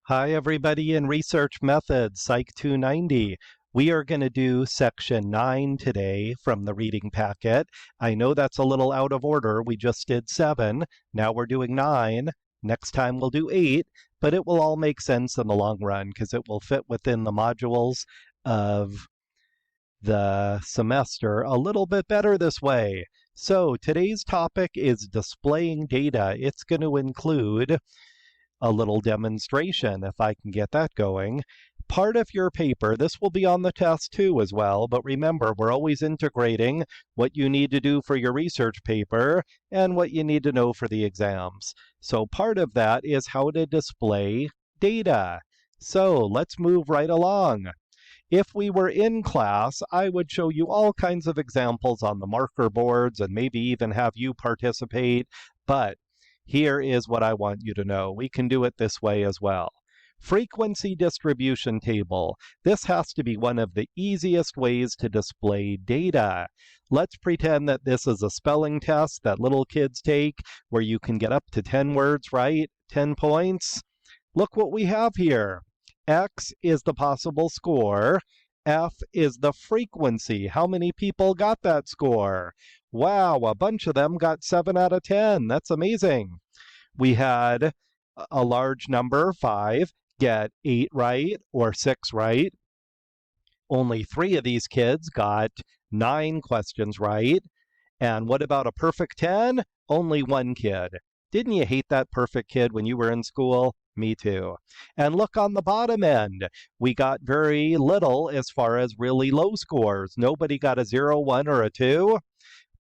Hi, everybody in Research Methods, Psych 290. We are going to do section 9 today from the reading packet. I know that's a little out of order. We just did 7. Now we're doing 9. Next time we'll do 8, but it will all make sense in the long run because it will fit within the modules of the semester a little bit better this way. So today's topic is displaying data. It's going to include a little demonstration, if I can get that going. Part of your paper, this will be on the test too as well, but remember, we're always integrating what you need to do for your research paper and what you need to know for the exams. So part of that is how to display data. So let's move right along. If we were in class, I would show you all kinds of examples on the marker boards and maybe even have you participate, but here is what I want you to know. We can do it this way as well. Frequency distribution table. This has to be one of the easiest ways to display data. Let's pretend that this is a spelling test that little kids take where you can get up to 10 words right, 10 points. Look what we have here. X is the possible score. F is the frequency. How many people got that score? Wow, a bunch of them got 7 out of 10. That's amazing. We had a large number, 5, get 8 right or 6 right. Only 3 of these kids got 9 questions right. And what about a perfect 10? Only 1 kid. Didn't you hate that perfect kid when you were in school? Me too. And look on the bottom end. We got very little as far as really low scores. Nobody got a 0, 1, or a 2.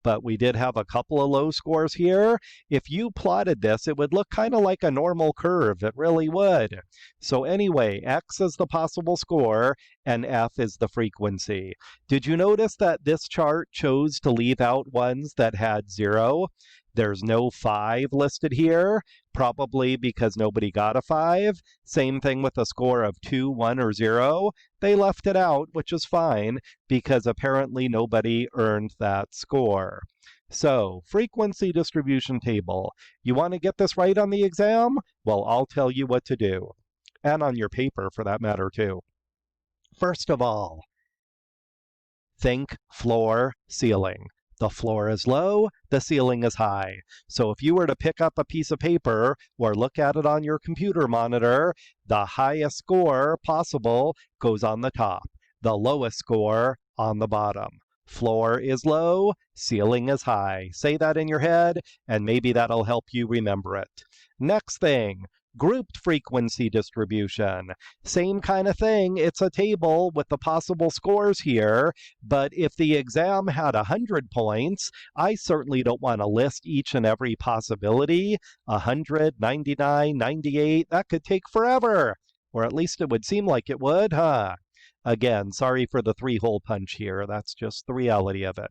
But we did have a couple of low scores here. If you plotted this, it would look kind of like a normal curve. It really would. So anyway, X is the possible score, and F is the frequency. Did you notice that this chart chose to leave out ones that had 0? There's no 5 listed here, probably because nobody got a 5. Same thing with a score of 2, 1, or 0. They left it out, which is fine, because apparently nobody earned that score. So, frequency distribution table. You want to get this right on the exam? Well, I'll tell you what to do. And on your paper, for that matter, too. First of all, think floor, ceiling. The floor is low, the ceiling is high. So if you were to pick up a piece of paper or look at it on your computer monitor, the highest score possible goes on the top, the lowest score on the bottom. Floor is low, ceiling is high. Say that in your head, and maybe that'll help you remember it. Next thing, grouped frequency distribution. Same kind of thing. It's a table with the possible scores here, but if the exam had 100 points, I certainly don't want to list each and every possibility. 100, 99, 98, that could take forever. Or at least it would seem like it would, huh? Again, sorry for the 3-hole punch here. That's just the reality of it.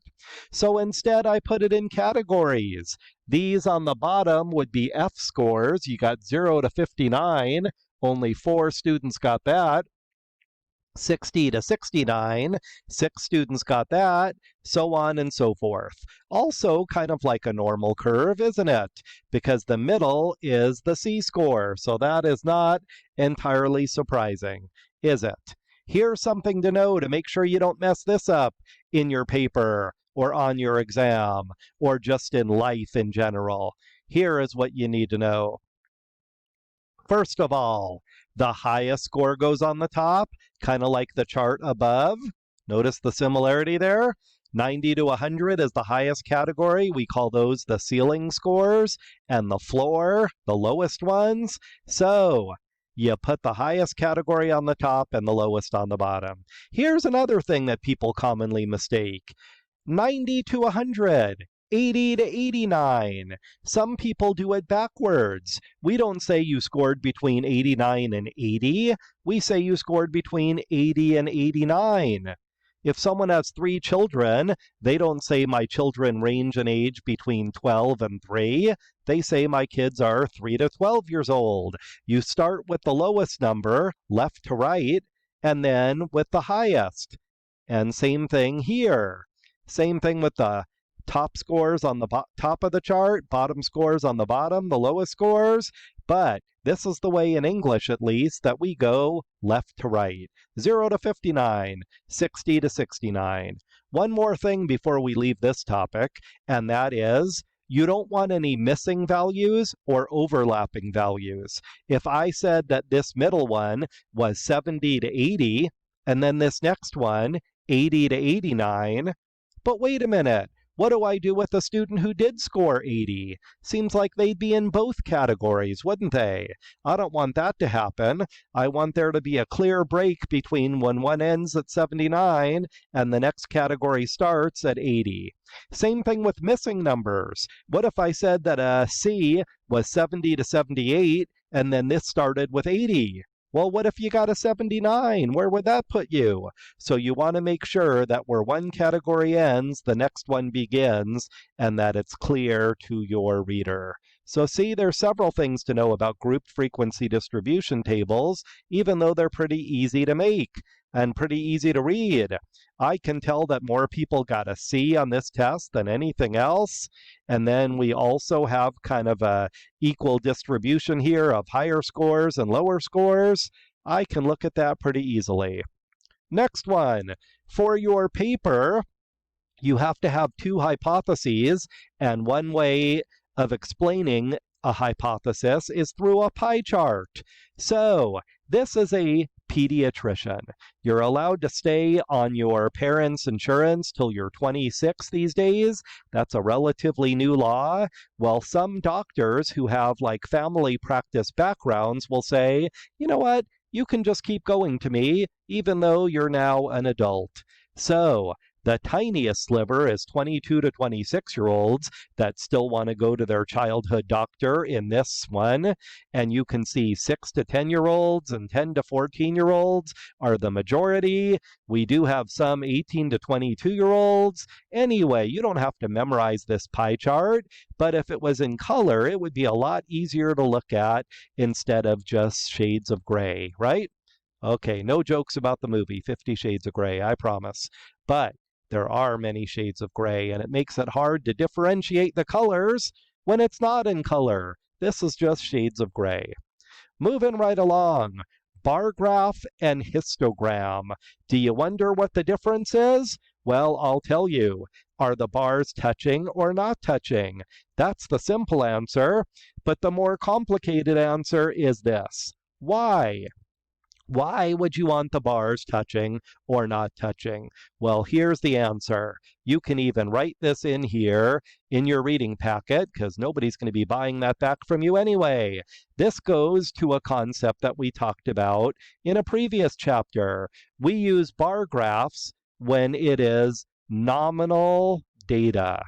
So instead, I put it in categories. These on the bottom would be F scores. You got 0 to 59. Only 4 students got that. 60 to 69, 6 students got that, so on and so forth. Also kind of like a normal curve, isn't it? Because the middle is the C score, so that is not entirely surprising, is it? Here's something to know to make sure you don't mess this up in your paper or on your exam or just in life in general. Here is what you need to know. First of all, the highest score goes on the top, kind of like the chart above. Notice the similarity there. 90 to 100 is the highest category. We call those the ceiling scores, and the floor, the lowest ones. So you put the highest category on the top and the lowest on the bottom. Here's another thing that people commonly mistake. 90 to 100. 80 to 89. Some people do it backwards. We don't say you scored between 89 and 80. We say you scored between 80 and 89. If someone has 3 children, they don't say my children range in age between 12 and 3. They say my kids are 3 to 12 years old. You start with the lowest number, left to right, and then with the highest. And same thing here. Same thing with the top scores on the top of the chart, bottom scores on the bottom, the lowest scores. But this is the way in English, at least, that we go left to right. 0 to 59, 60 to 69. One more thing before we leave this topic, and that is you don't want any missing values or overlapping values. If I said that this middle one was 70 to 80, and then this next one, 80 to 89, but wait a minute, what do I do with a student who did score 80? Seems like they'd be in both categories, wouldn't they? I don't want that to happen. I want there to be a clear break between when one ends at 79 and the next category starts at 80. Same thing with missing numbers. What if I said that a C was 70 to 78 and then this started with 80? Well, what if you got a 79? Where would that put you? So you want to make sure that where one category ends, the next one begins, and that it's clear to your reader. So see, there's several things to know about grouped frequency distribution tables, even though they're pretty easy to make and pretty easy to read. I can tell that more people got a C on this test than anything else. And then we also have kind of a equal distribution here of higher scores and lower scores. I can look at that pretty easily. Next one, for your paper, you have to have two hypotheses, and one way of explaining a hypothesis is through a pie chart. So this is a pediatrician. You're allowed to stay on your parents' insurance till you're 26 these days. That's a relatively new law. Well, some doctors who have like family practice backgrounds will say, you know what, you can just keep going to me even though you're now an adult. So the tiniest sliver is 22 to 26-year-olds that still want to go to their childhood doctor in this one. And you can see 6 to 10-year-olds and 10 to 14-year-olds are the majority. We do have some 18 to 22-year-olds. Anyway, you don't have to memorize this pie chart, but if it was in color, it would be a lot easier to look at instead of just shades of gray, right? Okay, no jokes about the movie 50 Shades of Grey, I promise. But there are many shades of gray, and it makes it hard to differentiate the colors when it's not in color. This is just shades of gray. Moving right along, bar graph and histogram. Do you wonder what the difference is? Well, I'll tell you. Are the bars touching or not touching? That's the simple answer, but the more complicated answer is this. Why? Why would you want the bars touching or not touching? Well, here's the answer. You can even write this in here in your reading packet because nobody's going to be buying that back from you anyway. This goes to a concept that we talked about in a previous chapter. We use bar graphs when it is nominal data.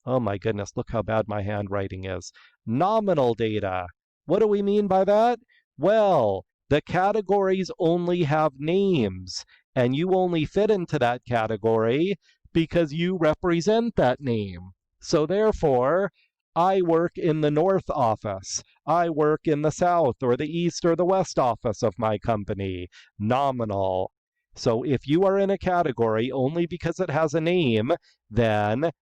Oh my goodness, look how bad my handwriting is. Nominal data. What do we mean by that? Well, the categories only have names, and you only fit into that category because you represent that name. So therefore, I work in the North office. I work in the South or the East or the West office of my company. Nominal. So if you are in a category only because it has a name, then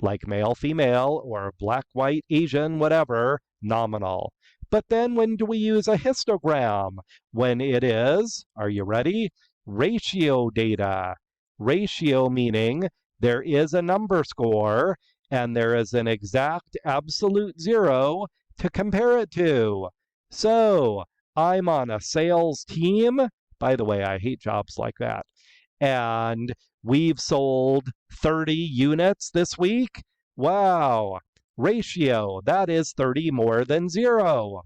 like male, female, or black, white, Asian, whatever, nominal. But then when do we use a histogram? When it is, are you ready? Ratio data. Ratio meaning there is a number score and there is an exact absolute zero to compare it to. So I'm on a sales team. By the way, I hate jobs like that. And we've sold 30 units this week. Wow. Ratio, that is 30 more than 0.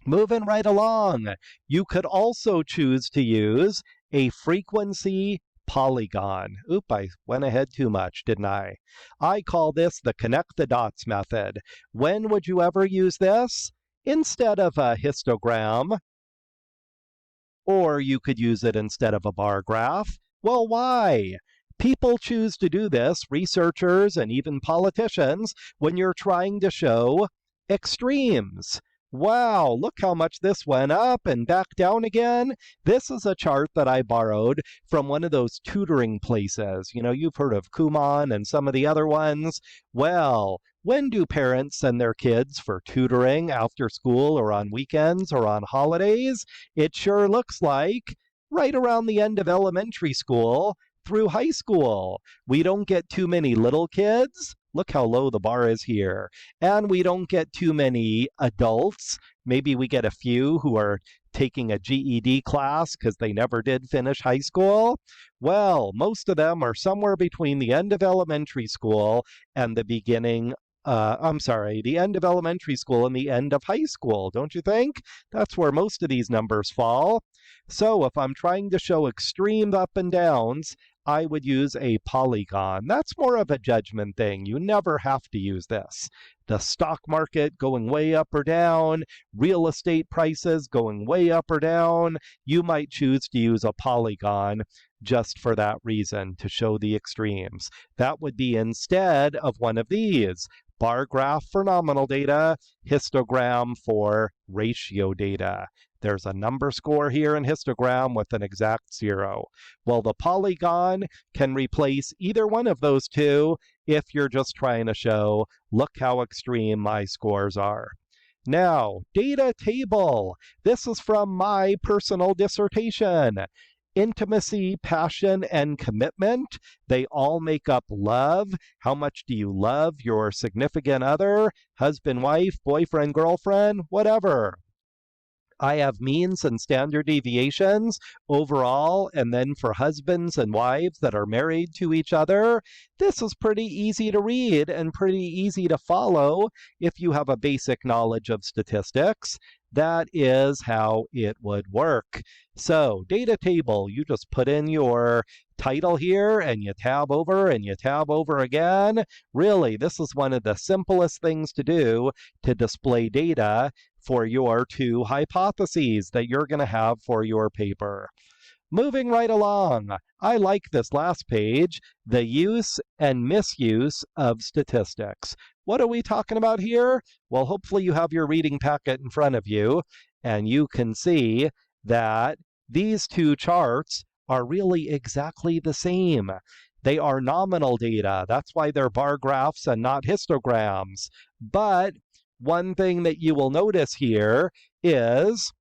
Moving right along, you could also choose to use a frequency polygon. Oop, I went ahead too much, didn't I? I call this the connect the dots method. When would you ever use this? Instead of a histogram, or you could use it instead of a bar graph. Well, why? People choose to do this, researchers and even politicians, when you're trying to show extremes. Wow, look how much this went up and back down again. This is a chart that I borrowed from one of those tutoring places. You know, you've heard of Kumon and some of the other ones. Well, when do parents send their kids for tutoring after school or on weekends or on holidays? It sure looks like right around the end of elementary school through high school. We don't get too many little kids. Look how low the bar is here. And we don't get too many adults. Maybe we get a few who are taking a GED class because they never did finish high school. Well, most of them are somewhere between the end of elementary school and the end of elementary school and the end of high school, don't you think? That's where most of these numbers fall. So if I'm trying to show extreme up and downs, I would use a polygon. That's more of a judgment thing. You never have to use this. The stock market going way up or down, real estate prices going way up or down, you might choose to use a polygon just for that reason, to show the extremes. That would be instead of one of these. Bar graph for nominal data, histogram for ratio data. There's a number score here in histogram with an exact 0. Well, the polygon can replace either one of those two if you're just trying to show, look how extreme my scores are. Now, data table. This is from my personal dissertation. Intimacy, passion, and commitment, they all make up love. How much do you love your significant other, husband, wife, boyfriend, girlfriend, whatever? I have means and standard deviations overall, and then for husbands and wives that are married to each other. This is pretty easy to read and pretty easy to follow if you have a basic knowledge of statistics. That is how it would work. So, data table, you just put in your title here and you tab over and you tab over again. Really, this is one of the simplest things to do to display data for your two hypotheses that you're going to have for your paper. Moving right along, I like this last page, the use and misuse of statistics. What are we talking about here? Well, hopefully you have your reading packet in front of you, and you can see that these two charts are really exactly the same. They are nominal data. That's why they're bar graphs and not histograms. But one thing that you will notice here is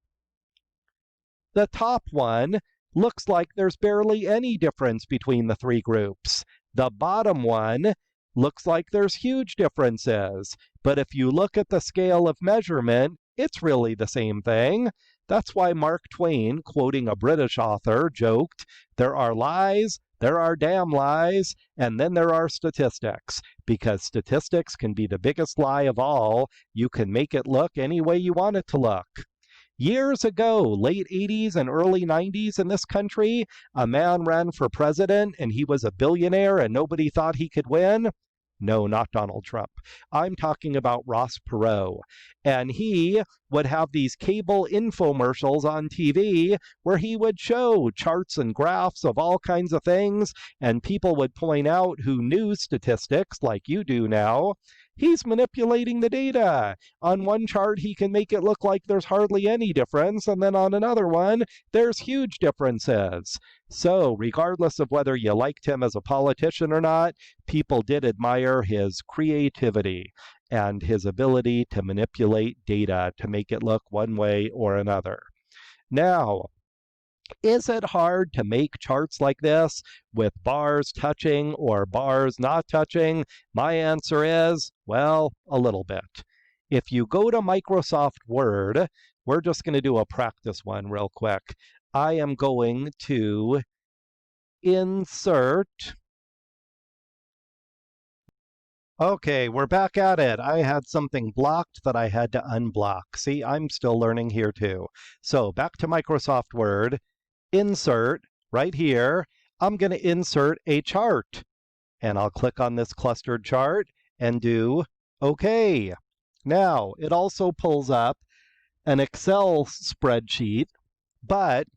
the top one looks like there's barely any difference between the three groups. The bottom one looks like there's huge differences. But if you look at the scale of measurement, it's really the same thing. That's why Mark Twain, quoting a British author, joked, "There are lies, there are damn lies, and then there are statistics." Because statistics can be the biggest lie of all. You can make it look any way you want it to look. Years ago, late 80s and early 90s in this country, a man ran for president and he was a billionaire and nobody thought he could win. No, not Donald Trump. I'm talking about Ross Perot. And he would have these cable infomercials on TV where he would show charts and graphs of all kinds of things, and people would point out who knew statistics like you do now. He's manipulating the data. On one chart, he can make it look like there's hardly any difference, and then on another one, there's huge differences. So, regardless of whether you liked him as a politician or not, people did admire his creativity and his ability to manipulate data to make it look one way or another. Now, is it hard to make charts like this with bars touching or bars not touching? My answer is, well, a little bit. If you go to Microsoft Word, we're just going to do a practice one real quick. I am going to insert. Okay, we're back at it. I had something blocked that I had to unblock. See, I'm still learning here too. So back to Microsoft Word. Insert right here. I'm going to insert a chart. And I'll click on this clustered chart and do OK. Now, it also pulls up an Excel spreadsheet, but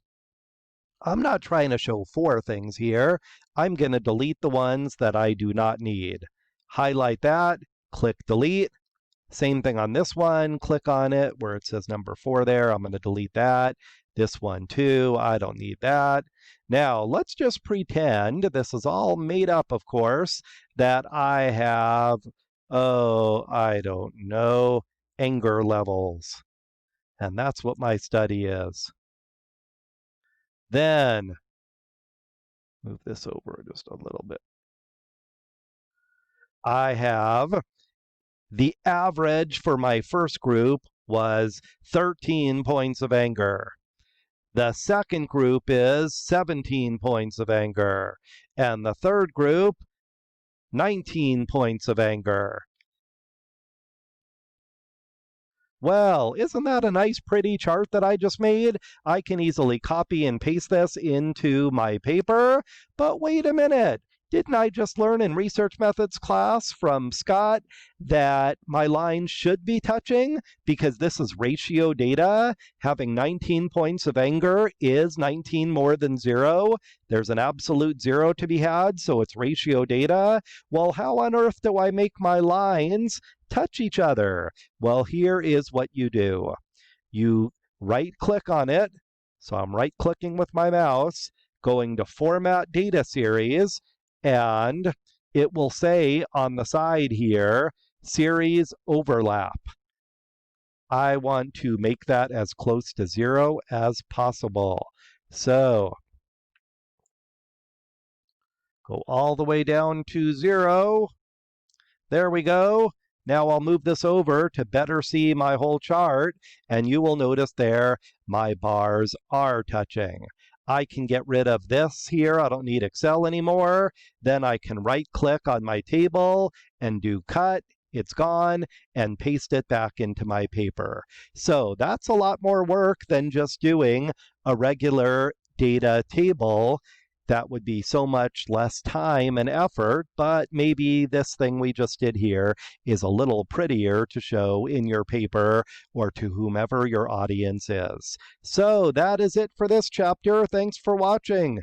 I'm not trying to show 4 things here. I'm going to delete the ones that I do not need. Highlight that, click delete. Same thing on this one. Click on it where it says number 4 there. I'm going to delete that. This one too. I don't need that. Now, let's just pretend, this is all made up, of course, that I have, I don't know, anger levels. And that's what my study is. Then, move this over just a little bit. I have the average for my first group was 13 points of anger. The second group is 17 points of anger. And the third group, 19 points of anger. Well, isn't that a nice pretty chart that I just made? I can easily copy and paste this into my paper, but wait a minute. Didn't I just learn in research methods class from Scott that my lines should be touching because this is ratio data? Having 19 points of anger is 19 more than 0. There's an absolute 0 to be had, so it's ratio data. Well, how on earth do I make my lines touch each other? Well, here is what you do. You right-click on it. So I'm right-clicking with my mouse, going to Format Data Series, and it will say on the side here, Series Overlap. I want to make that as close to 0 as possible. So go all the way down to 0. There we go. Now I'll move this over to better see my whole chart, and you will notice there my bars are touching. I can get rid of this here. I don't need Excel anymore. Then I can right-click on my table and do cut. It's gone, and paste it back into my paper. So that's a lot more work than just doing a regular data table. That would be so much less time and effort, but maybe this thing we just did here is a little prettier to show in your paper or to whomever your audience is. So that is it for this chapter. Thanks for watching.